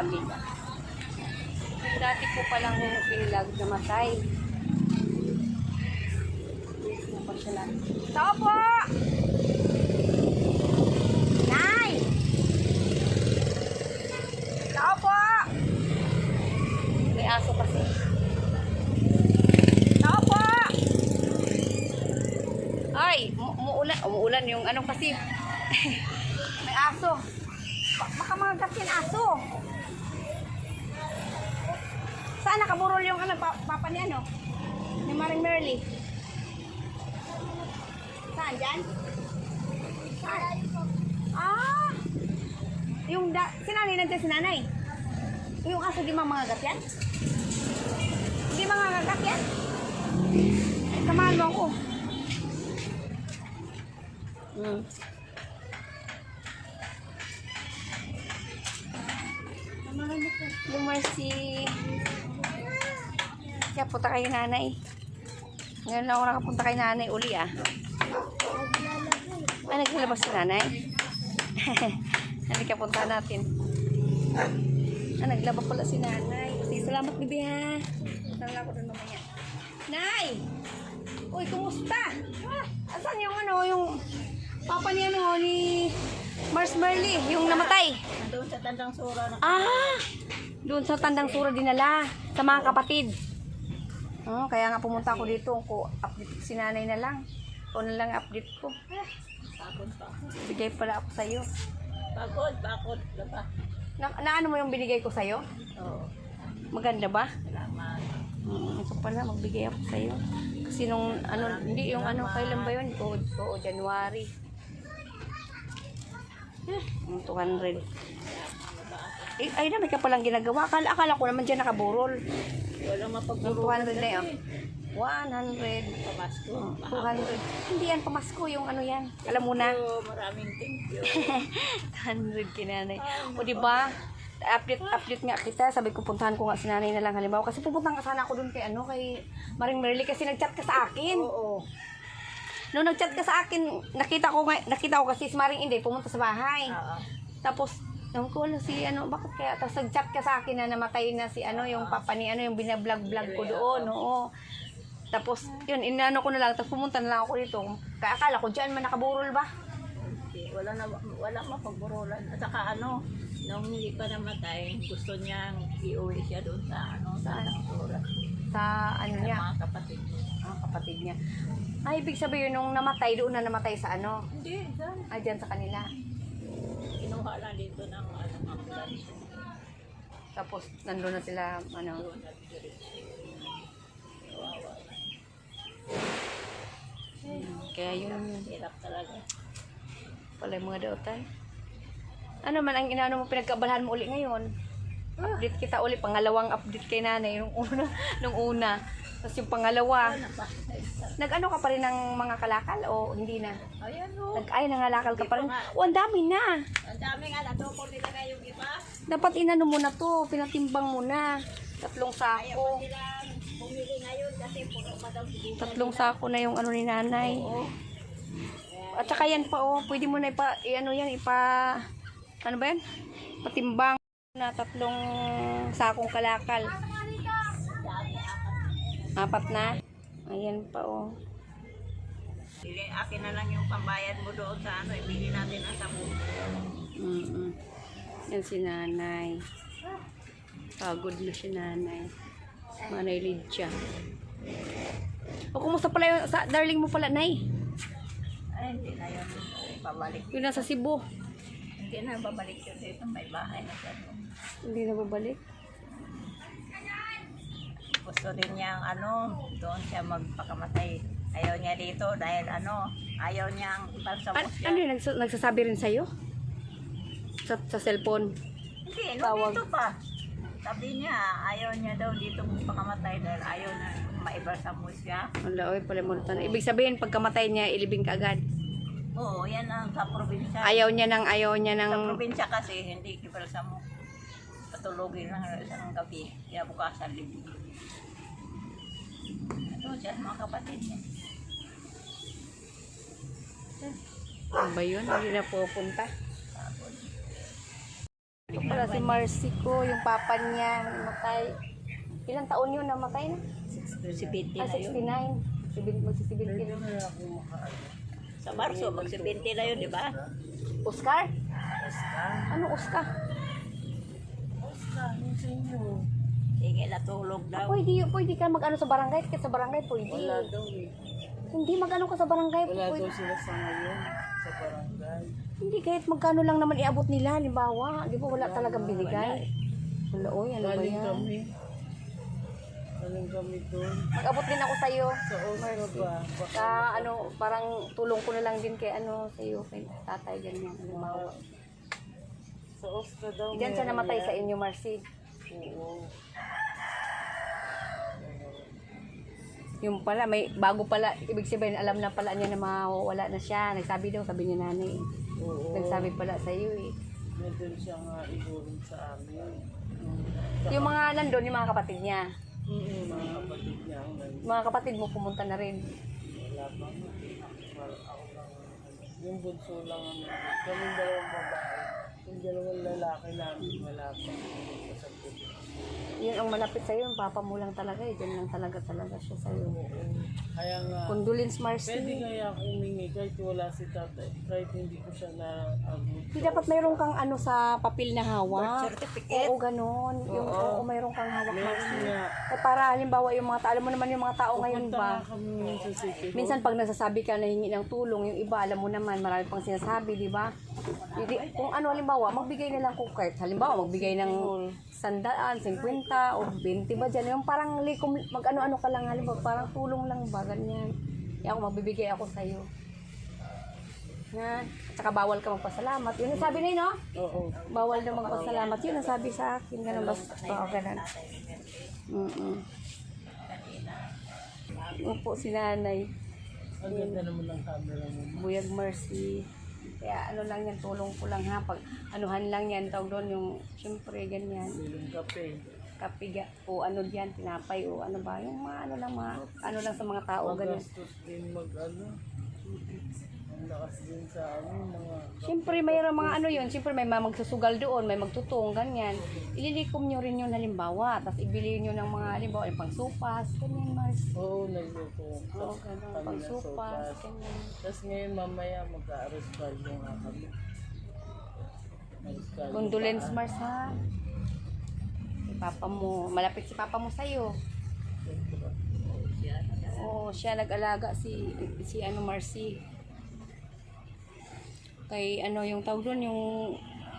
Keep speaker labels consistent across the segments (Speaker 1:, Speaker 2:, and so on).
Speaker 1: kami. Dati po palang pinilag namatay. Tao po! Nay! Tao po! May aso kasi. Tao po! Ay, umuulan yung ano kasi. May aso. Baka mga gatin aso. Saan nakaburol yung ano, papa ni ano? Ni Maring Merly. Saan dyan? Saan? Ah! Yung sinanay nandiyan sinanay. Yung aso di mga gat yan? Di mga gat yan? Samahan mo ako. Yung Mercy. Kaya punta kayo nanay. Ngayon lang ako nakapunta kay nanay uli ah. Ay, naglalabas si nanay. Halika punta natin. Ah, naglaba pala si nanay. Sige, salamat bibi ha. Saan ako doon mamaya. Nay! Uy, kumusta? Ah, asan yung ano, yung papa ni ano, ni Mars Merly, yung namatay?
Speaker 2: Doon sa Tandang Sura.
Speaker 1: Ah! Doon sa Tandang Sura dinala sa mga kapatid. Oh, kaya nga pumunta ako dito ko update si nanay na lang. O na lang update ko.
Speaker 2: Pagod pa ako.
Speaker 1: Bigay pala ako sa iyo.
Speaker 2: Pagod. Diba?
Speaker 1: Na ano mo yung binigay ko sa iyo?
Speaker 2: Oo.
Speaker 1: Maganda ba?
Speaker 2: Salamat.
Speaker 1: Ito pala magbigay ako sa iyo. Kasi nung ano, hindi yung ano, kailan ba yun? Oo, January. 200. Ay na, may ka palang ginagawa. Akala ko naman dyan nakaburol.
Speaker 2: Walang mapagpuro.
Speaker 1: 200 na yun. 100.
Speaker 2: Pamasko.
Speaker 1: 200. Hindi yan pamasko, yung ano yan. Alam mo na.
Speaker 2: Maraming thank you.
Speaker 1: 100 kinanay. O diba? Update nga kita. Sabi ko puntahan ko nga si nanay na lang halimbawa. Kasi pupuntahan ka sana ako dun kay ano, kay Maring Merly kasi nagchat ka sa akin.
Speaker 2: Oo.
Speaker 1: Nung nagchat ka sa akin, nakita ko kasi si Maring Inday pumunta sa bahay.
Speaker 2: Oo.
Speaker 1: Tapos nung ko si ano, bakit kaya? Tapos nag-chat ka sa akin na namatay na si ano, yung papa ni ano, yung binablog-vlog ko doon, oo. Tapos, yun, inano ko na lang, tapos pumunta na lang ako dito. Kaya akala ko dyan man nakaburol ba?
Speaker 2: Wala mapagburulan. At saka ano, nung hindi pa namatay, gusto niyang iuwi siya doon sa ano, sa Tandang Sura.
Speaker 1: Sa ano
Speaker 2: Sa
Speaker 1: niya?
Speaker 2: mga kapatid niya.
Speaker 1: Kapatid niya. Ay, ibig sabihin, nung namatay, doon na namatay sa ano?
Speaker 2: Hindi, dyan.
Speaker 1: Dyan sa kanila.
Speaker 2: Kinuha lang dito ng ano, ambulance.
Speaker 1: Tapos, nandun na sila, ano.
Speaker 2: Doon nag-diretso. Kawawa.
Speaker 1: Kaya yun,
Speaker 2: Hirap talaga.
Speaker 1: pala yung mga dautan. Ano man ang inaano mo, pinagkabalahan mo uli ngayon? Update kita uli, pangalawang update kay nanay, nung una. Tapos yung pangalawa, nag-ano ka pa rin ng mga kalakal o hindi na?
Speaker 2: Ayan o.
Speaker 1: Ay, nangalakal ka pa rin. O, ang dami na.
Speaker 2: Ang dami nga, natukol nila na yung iba.
Speaker 1: Dapat inano mo na to, pinatimbang mo na. 3 sako.
Speaker 2: Silang bumili ngayon kasi puro pa daw hindi.
Speaker 1: 3 sako na yung ano ni nanay. At saka yan pa pwede mo na ano yan, ano ba yan? Patimbang na 3 sakong kalakal. 4 na. Ayan pa
Speaker 2: Sige, akin na lang yung pambayad mo doon sa ano, ibili natin ang sabon.
Speaker 1: Yan si nanay. Pagod na si nanay. Manay Lydia. O, kumusta pala yung darling mo pala, nay?
Speaker 2: Ay, hindi na yun. Pabalik.
Speaker 1: Yun nasa Cebu.
Speaker 2: Hindi na babalik yun dito. May bahay na siya doon.
Speaker 1: Hindi na babalik.
Speaker 2: Gusto din niyang ano, doon siya magpakamatay. Ayaw niya dito dahil ano, ayaw niyang ipagsamos siya.
Speaker 1: Ano yun? Nagsasabi rin sa'yo? Sa cellphone?
Speaker 2: Hindi, no,
Speaker 1: Tawag.
Speaker 2: dito pa. Sabi niya, ayaw niya daw dito magpakamatay dahil ayaw na maibalsamos siya.
Speaker 1: Wala, oy, palimutan. Ibig sabihin, pagkamatay niya, ilibing ka agad.
Speaker 2: Oo, yan ang sa probinsya.
Speaker 1: Ayaw niya
Speaker 2: Sa
Speaker 1: ng...
Speaker 2: probinsya kasi, hindi ibalsamo. Patulogin lang isang gabi. Kaya bukasan libing. Ito siya, mga kapatid niya.
Speaker 1: Ano ba yun? Hindi na pupunta. Ito pala si Marcy ko, yung papa niya, namatay. Ilang taon yun namatay na?
Speaker 2: Si Betty
Speaker 1: Ah,
Speaker 2: na yun.
Speaker 1: 69. Magsi-70 na.
Speaker 2: Sa Marso, mag-70 na yun, di ba?
Speaker 1: Oscar? Ano Oscar?
Speaker 2: Sige na tulog daw.
Speaker 1: Pwede ka mag-ano sa barangay. Kasi sa barangay pwede.
Speaker 3: Wala daw eh.
Speaker 1: Hindi mag-ano ka sa barangay.
Speaker 3: Wala
Speaker 1: Pwede.
Speaker 3: daw sila sa ngayon sa barangay.
Speaker 1: Hindi kahit magkano lang naman iabot nila. Halimbawa, di ba wala talagang binigay? Wala, oy, ano ba
Speaker 3: Galing
Speaker 1: yan?
Speaker 3: kami. Galing kami doon.
Speaker 1: Mag-abot din ako sa'yo.
Speaker 3: Sa Oslo ba?
Speaker 1: Sa ano, parang tulong ko na lang din kay ano sa'yo, kay tatay, ganyan. Halimbawa.
Speaker 3: Sa Oslo daw.
Speaker 1: Diyan siya
Speaker 3: meron
Speaker 1: namatay
Speaker 3: yan.
Speaker 1: sa inyo, Marcy.
Speaker 3: Oo.
Speaker 1: Yung pala, may bago pala, ibig sabihin, alam na pala niya na mawawala na siya. Nagsabi daw, sabi ni nanay.
Speaker 3: Oo.
Speaker 1: Nagsabi pala sa iyo eh.
Speaker 3: Meron siya nga igulong sa amin.
Speaker 1: Yung mga nandun, yung mga kapatid niya.
Speaker 3: Mga kapatid niya ang nandun.
Speaker 1: Mga kapatid mo pumunta na rin.
Speaker 3: Wala pa nga. Wala ako lang. Yung bunso lang ang nandun. Kaming dalawang babae. Yung dalawang lalaki namin wala pa. Sa puto.
Speaker 1: Yun ang malapit sa iyo, yung papa mo lang talaga eh. Diyan lang talaga siya sa iyo.
Speaker 3: Kaya nga.
Speaker 1: Condolence,
Speaker 3: Pwede
Speaker 1: Marcy.
Speaker 3: kaya ako humingi kahit wala si tatay, kahit hindi ko siya na-abot.
Speaker 1: Di dapat mayroon kang ano sa papel na hawak.
Speaker 2: Birth certificate.
Speaker 1: Oo, ganun. Yung, oo, mayroon kang hawak,
Speaker 3: Meron
Speaker 1: Marcy.
Speaker 3: nga.
Speaker 1: Eh, para halimbawa yung mga tao, alam mo naman yung mga tao ngayon
Speaker 3: Punta
Speaker 1: ba?
Speaker 3: nga kami sa city.
Speaker 1: Minsan pag nasasabi ka na hingi ng tulong, yung iba alam mo naman, marami pang sinasabi, di ba? Hindi, kung ano halimbawa, magbigay na lang kung kahit halimbawa, magbigay ng 100, 50 o 20 ba dyan? Yung parang likom, mag-ano-ano ka lang halimbawa, parang tulong lang ba, ganyan. Kaya ako magbibigay ako sa'yo. Na, at saka bawal ka magpasalamat. Yun ang sabi na yun, no?
Speaker 3: Oo.
Speaker 1: Bawal na magpasalamat. Yun ang sabi sa akin. Ganun ba? Oo, ganun. Upo si nanay.
Speaker 3: Ang ganda naman ng camera mo.
Speaker 1: Buyag Mercy. Kaya ano lang yan, tulong ko lang ha. Pag anuhan lang yan, tawag doon yung, syempre, ganyan.
Speaker 3: Silong kape.
Speaker 1: Kapiga, o ano diyan, tinapay, o ano ba, yung mga ano lang, mga, ano lang sa mga tao, ganyan.
Speaker 3: Magastos din mag-ano. Ang lakas din sa mga...
Speaker 1: Siyempre, mayroon mga ano yun, siyempre may mga magsusugal doon, may magtutong, ganyan. Ililikom nyo rin yun halimbawa, tapos ibili nyo ng mga halimbawa, yung pangsupas, ganyan, Mars.
Speaker 3: Oo, nagluto.
Speaker 1: Oo, ganun, pangsupas, ganyan.
Speaker 3: Tapos ngayon mamaya mag-aaros value nga kami. Aros-value
Speaker 1: Condolence,
Speaker 3: pa.
Speaker 1: Mars, ha? Si papa mo, malapit si papa mo sa'yo. Oo, siya nag-alaga si ano, Marcy. Kay ano yung tawag doon, yung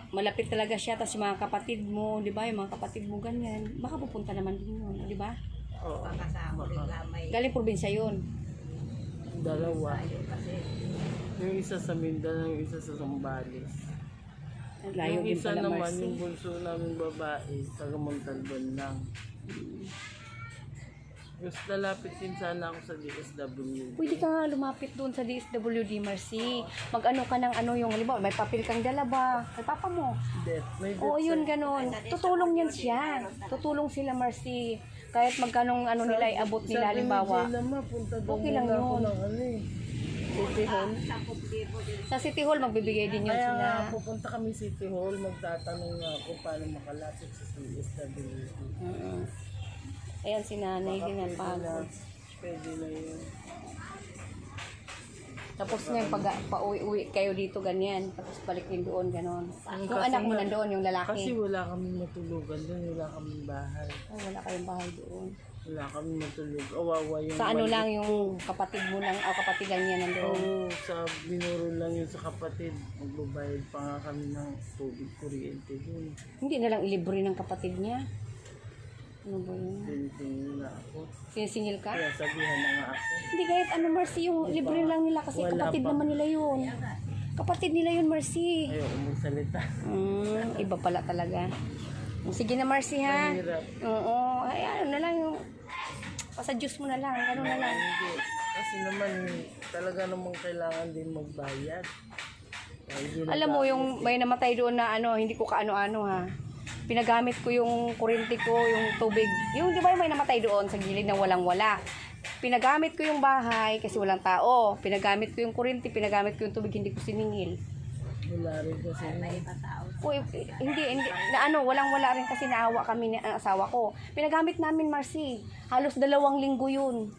Speaker 1: malapit talaga siya, tapos yung mga kapatid mo, di ba, yung mga kapatid mo ganyan, baka pupunta naman din yun, di ba?
Speaker 3: Oo.
Speaker 2: Kasama rin lamay.
Speaker 1: Galing probinsya yun.
Speaker 3: Dalawa. Yung isa sa Mindanao, yung isa sa Zambales.
Speaker 1: Layo
Speaker 3: Yung
Speaker 1: din
Speaker 3: isa
Speaker 1: pala,
Speaker 3: naman,
Speaker 1: Marcy.
Speaker 3: yung bunso namin babae, taga Montalban lang. Gusto lalapit din sana ako sa DSWD.
Speaker 1: Pwede ka nga lumapit doon sa DSWD, Marcy. Mag-ano ka ng ano yung, halimbawa, may papel kang dala ba? Kay papa mo.
Speaker 3: Death. May death
Speaker 1: Oo, yun,
Speaker 3: sa-
Speaker 1: ganun. Tutulong yan siya. Tutulong sila, Marcy. Kahit magkanong ano nila, iabot nila,
Speaker 3: Sabi ni
Speaker 1: halimbawa.
Speaker 3: Jay naman, punta daw
Speaker 1: Okay lang
Speaker 3: muna ako
Speaker 1: yun.
Speaker 3: ng ano eh. City Hall.
Speaker 1: Sa City Hall, magbibigay din yun
Speaker 3: Kaya
Speaker 1: sila.
Speaker 3: nga, pupunta kami City Hall, magtatanong nga ako paano makalapit sa DSWD.
Speaker 1: Ayan, si nanay din ang pagod.
Speaker 3: Pwede na yun.
Speaker 1: Tapos ngayon, pag pauwi-uwi kayo dito, ganyan. Tapos balik din doon, ganon. Yung
Speaker 3: Kasi
Speaker 1: anak mo
Speaker 3: nga-
Speaker 1: nandoon, yung
Speaker 3: Kasi
Speaker 1: lalaki.
Speaker 3: wala kaming matulugan doon, wala kaming bahay.
Speaker 1: Ay, wala kayong bahay doon.
Speaker 3: Wala kaming matulog. Awawa yung
Speaker 1: Sa ano
Speaker 3: maliit.
Speaker 1: lang, yung kapatid mo lang, o kapatidan niya nandoon.
Speaker 3: Oo, sa binuro lang yun sa kapatid. Magbabayad pa nga kami ng tubig kuryente doon.
Speaker 1: Hindi na lang ilibre ng kapatid niya. Ano ba yun?
Speaker 3: Tinitingin na ako.
Speaker 1: Sinisingil ka?
Speaker 3: Kaya sabihan na nga ako.
Speaker 1: Hindi kahit ano, Marcy, yung libre lang nila kasi
Speaker 3: Wala
Speaker 1: kapatid
Speaker 3: pa.
Speaker 1: naman nila yun. Kapatid nila yun, Marcy.
Speaker 3: Ayaw magsalita.
Speaker 1: Iba pala talaga. Sige na, Marcy, ha?
Speaker 3: Mahirap.
Speaker 1: Oo. Ay, ano na lang yung... Sa Diyos mo na lang, gano'n na lang.
Speaker 3: Hindi. Kasi naman, talaga namang kailangan din magbayad. Kaya hindi
Speaker 1: Alam mo, yung may namatay doon na ano, hindi ko kaano-ano ha. Pinagamit ko yung kuryente ko, yung tubig. Yung di ba yung may namatay doon sa gilid na walang-wala. Pinagamit ko yung bahay kasi walang tao. Pinagamit ko yung kuryente, pinagamit ko yung tubig, hindi ko siningil.
Speaker 3: Wala rin kasi.
Speaker 2: May iba tao.
Speaker 1: Uy, hindi, na ano, walang-wala rin kasi naawa kami ni asawa ko. Pinagamit namin, Marcy. Halos 2 linggo yun.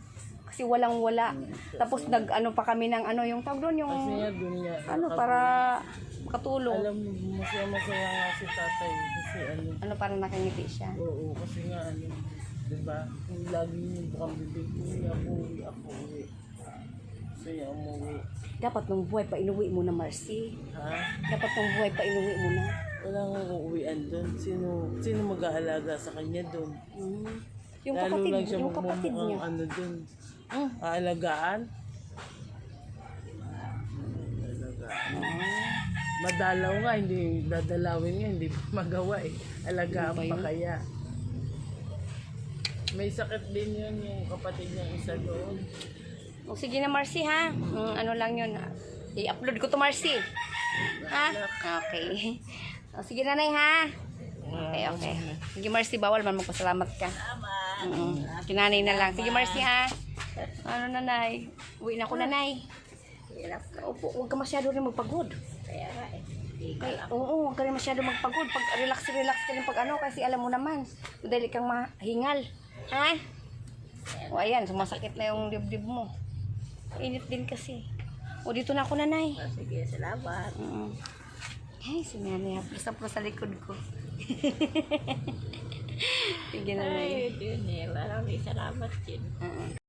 Speaker 1: Kasi walang-wala. Tapos nag-ano pa kami ng ano, yung tawag doon, yung
Speaker 3: Kasi nga doon nga.
Speaker 1: ano, para makatulong.
Speaker 3: Alam mo, masaya-masaya nga si tatay. Kasi ano,
Speaker 1: Ano, para nakangiti siya.
Speaker 3: oo, kasi nga ano, diba? Kung lagi yung bukang bibig, ako uwi. Saya umuwi.
Speaker 1: Dapat nung buhay pa inuwi mo na, Marcy.
Speaker 3: Ha?
Speaker 1: Dapat nung buhay pa inuwi mo na.
Speaker 3: Wala nga uuwian doon. Sino mag-aalaga sa kanya doon?
Speaker 1: Yung
Speaker 3: Lalo
Speaker 1: kapatid,
Speaker 3: lang siya
Speaker 1: yung kapatid niya.
Speaker 3: magmumukhang ano doon.
Speaker 1: Mm.
Speaker 3: Aalagaan? Madalaw nga, hindi dadalawin nga, hindi magawa eh. Alagaan
Speaker 1: Ano ba
Speaker 3: pa
Speaker 1: yun?
Speaker 3: kaya. May sakit din yun yung kapatid niya isa doon.
Speaker 1: O, sige na, Marcy, ha? Ano lang yun. I-upload ko to, Marcy. Ha? Okay. O, sige, nanay, ha? Okay, okay. Sige, Marcy, bawal man magpasalamat ka. Kinanay na lang. Sige, Marcy, ha? Ano, nanay? Uwi na ako, nanay.
Speaker 2: Hirap ka.
Speaker 1: Opo, huwag ka masyado rin magpagod.
Speaker 2: Kaya nga eh. Hindi ka
Speaker 1: Ay,
Speaker 2: lang.
Speaker 1: oo, huwag ka rin masyado magpagod. Pag relax ka rin pag ano, kasi alam mo naman, madali kang mahingal. Ha? O, ayan, sumasakit na yung dibdib mo. Init din kasi. O, dito na ako, nanay.
Speaker 2: Sige, salamat.
Speaker 1: Ay, si nanay, haplos na po sa likod ko. Sige, nanay.
Speaker 2: Ay, yun eh. Maraming salamat din.